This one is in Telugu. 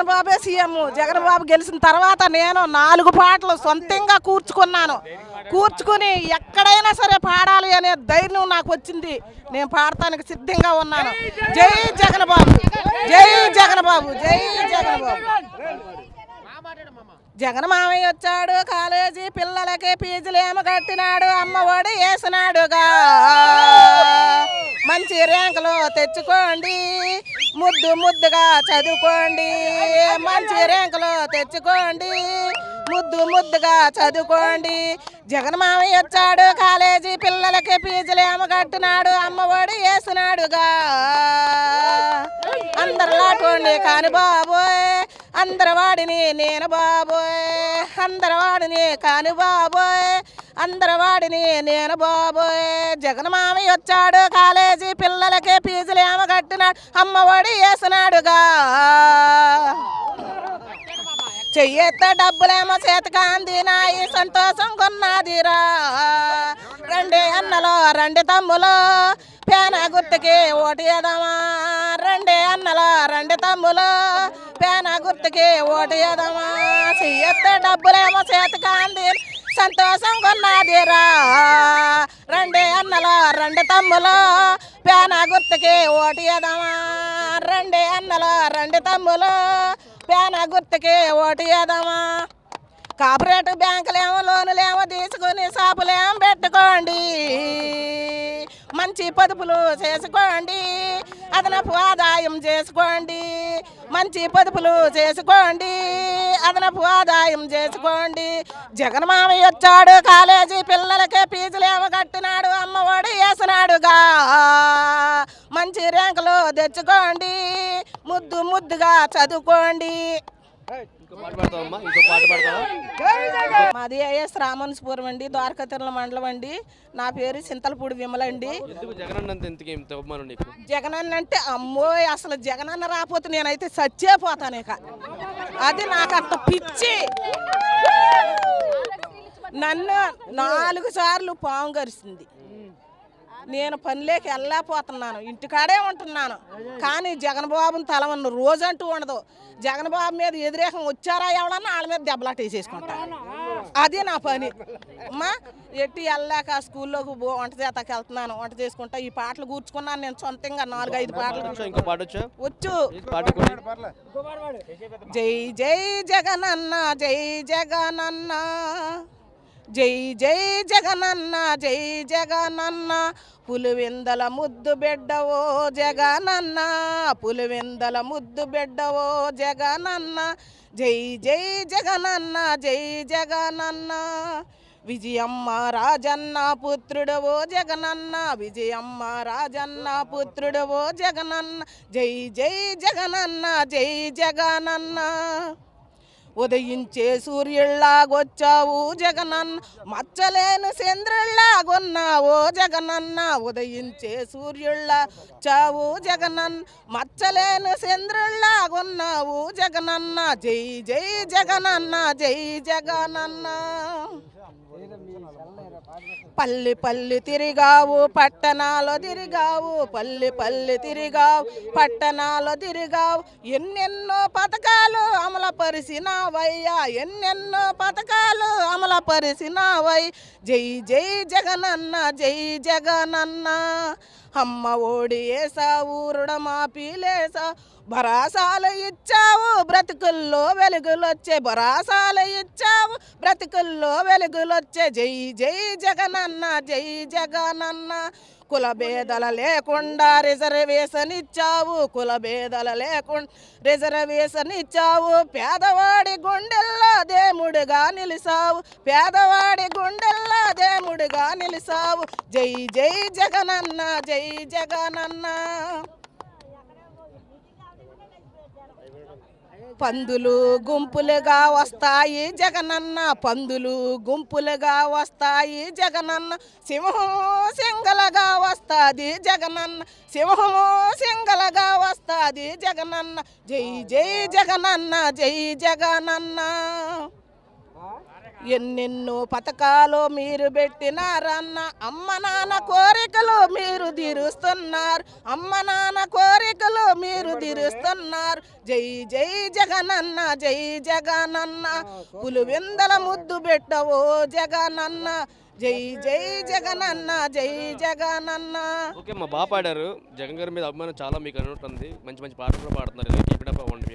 జగన్ బాబే సీఎం. జగన్ బాబు గెలిచిన తర్వాత నేను 4 పాటలు సొంతంగా కూర్చుకుని ఎక్కడైనా సరే పాడాలి అనే ధైర్యం నాకు వచ్చింది. నేను పాడటానికి సిద్ధంగా ఉన్నాను. జై జగన్ బాబు, జై జగన్ బాబు, జై జగన్ బాబు. జగన్ మామయ్య వచ్చాడు, కాలేజీ పిల్లలకి ఫీజులేమో కట్టినాడు, అమ్మఒడి వేసినాడుగా. మంచి ర్యాంకులు తెచ్చుకోండి, ముద్దుగా చదువుకోండి. మంచి ర్యాంకులు తెచ్చుకోండి, ముద్దుగా చదువుకోండి. జగన్ మామయ్య వచ్చాడు, కాలేజీ పిల్లలకి ఫీజులేమో కట్టినాడు, అమ్మఒడి వేసినాడుగా. అందరిలాంటి కాని బాబోయ్, అందరవాడిని నేను బాబోయ్, అందరవాడిని కాని బాబోయ్, అందరవాడిని నేను బాబోయ్. జగన్ మామయ్య వచ్చాడు, కాలేజీ పిల్లలకి ఫీజులేమో కట్టినాడు, అమ్మఒడి వేసినాడుగా. చెయ్యెత్త డబ్బులేమో చేతికి అందినాయి, సంతోషం కొన్నదిరా. రండి అన్నలో రండి తమ్ములో, పేన గుర్తుకి ఓటు వేద్దామా. రండి అన్నలో రండి తమ్ములో, పేన గుర్తుకి ఓటు వేద్దామా. చెయ్యెత్త డబ్బులేమో చేతికి అంది, సంతోషం కొన్నదిరా. రండి అన్నలో రండి తమ్ములో, పేన గుర్తుకి ఓటు వేద్దామా. రండి అన్నలో రండి తమ్ములో, పేన గుర్తుకి ఓటు వేద్దామా. కార్పొరేట్ బ్యాంకులేమో లోనులేమో తీసుకుని షాపులేమో పెట్టుకోండి, మంచి పొదుపులు చేసుకోండి, అదనపు ఆదాయం చేసుకోండి. మంచి పొదుపులు చేసుకోండి, అదనపు ఆదాయం చేసుకోండి. జగన్ మామయ్య వచ్చాడు, కాలేజీ పిల్లలకే ఫీజులేమో కట్టినాడు, అమ్మఒడి వేసినాడుగా. మంచి ర్యాంకులు తెచ్చుకోండి, ముద్దుగా చదువుకోండి. మాది ఏఎస్ రామన్స్పురం అండి, ద్వారకాతిరుల మండలం అండి. నా పేరు చింతలపూడి విమల అండి. జగనన్న అంటే అమ్మో, అసలు జగనన్న రాకపోతే నేనైతే చచ్చేపోతాను. ఇక అది నాకు అంత పిచ్చి. నన్ను 4 సార్లు పాము కరిసింది. నేను పనిలోకి వెళ్ళలేకపోతున్నాను, ఇంటికాడే ఉంటున్నాను. కానీ జగన్ బాబుని తలవన్న రోజంటూ ఉండదు. జగన్ బాబు మీద వ్యతిరేకం వచ్చారా ఎవడన్నా వాళ్ళ మీద దెబ్బలాట వేసేసుకుంటా. అది నా పని. అమ్మా ఎట్టి వెళ్ళాక స్కూల్లోకి వంట చేతకి వెళ్తున్నాను, వంట చేసుకుంటా. ఈ పాటలు కూర్చుకున్నాను నేను సొంతంగా 4-5 పాటలు వచ్చు. జై జై జగనన్న, జై జగనన్న, జై జై జగనన్న, జై జగనన్న. పులివెందల ముద్దు బిడ్డవో జగనన్న, పులివెందల ముద్దు బిడ్డవో జగనన్న. జై జై జగనన్న, జై జగనన్న. విజయమ్మ రాజన్న పుత్రుడవో జగనన్న, విజయమ్మ రాజన్న పుత్రుడవో జగనన్న. జై జై జగనన్న, జై జగనన్న. ఉదయించే సూర్యుల్లాగొచ్చావు జగనన్న, మచ్చలేని చంద్రుల్లాగొన్నావో జగనన్న. ఉదయించే సూర్యుల్లాగొచ్చావు జగనన్న, మచ్చలేని చంద్రుల్లాగొన్నావు జగనన్న. జై జై జగనన్న, జై జగనన్న. పల్లి తిరిగావు, పట్టణాలు తిరిగావు, పల్లి తిరిగావు, పట్టణాలు తిరిగావు. ఎన్నెన్నో పథకాలు అమలుపరిచినావయ్యా, ఎన్నెన్నో పథకాలు అమలుపరిచినావయ్య. జై జై జగనన్న, జై జగనన్న. అమ్మ ఓడి వేసావు, రుణమాఫీ లేసావు, భరాసాలు ఇచ్చావు, బ్రతుకుల్లో వెలుగులొచ్చే. భరాసాలు ఇచ్చావు, బ్రతుకుల్లో వెలుగులొచ్చే. జై జై జగనన్న, జై జగనన్న. కులభేదల లేకుండా రిజర్వేషన్ ఇచ్చావు, కులభేదల లేకుండా రిజర్వేషన్ ఇచ్చావు. పేదవాడి గుండెల్లో దేవుడుగా నిలిసావు, పేదవాడి గుండెల్లో దేవుడుగా నిలిసావు. జై జై జగనన్న, జై జగనన్న. పందులు గుంపులుగా వస్తాయి జగనన్న, పందులు గుంపులుగా వస్తాయి జగనన్న. సింహం సింగలగా వస్తాది జగనన్న, సింహం సింగలగా వస్తాది జగనన్న. జై జై జగనన్న, జై జగనన్న. ఎన్నెన్నో పథకాలు మీరు పెట్టినారన్న అమ్మ నాన్న కోరికలు మీరు తీరుస్తున్నారు అమ్మ నాన్న కోరికలు మీరు తీరుస్తున్నారు జై జై జగనన్న జై జగనన్న పులివెందల ముద్దు పెట్టవో జగనన్న జై జై జగనన్న జై జగనన్న. ఓకే, మా బాగా పాడారు. జగన్ గారి మీద అభిమానం చాలా మీకు అన్నట్టుంది. మంచి మంచి పాటలు కూడా పాడుతున్నారు. కీప్ ఇట్ అప్ అవ్వండి.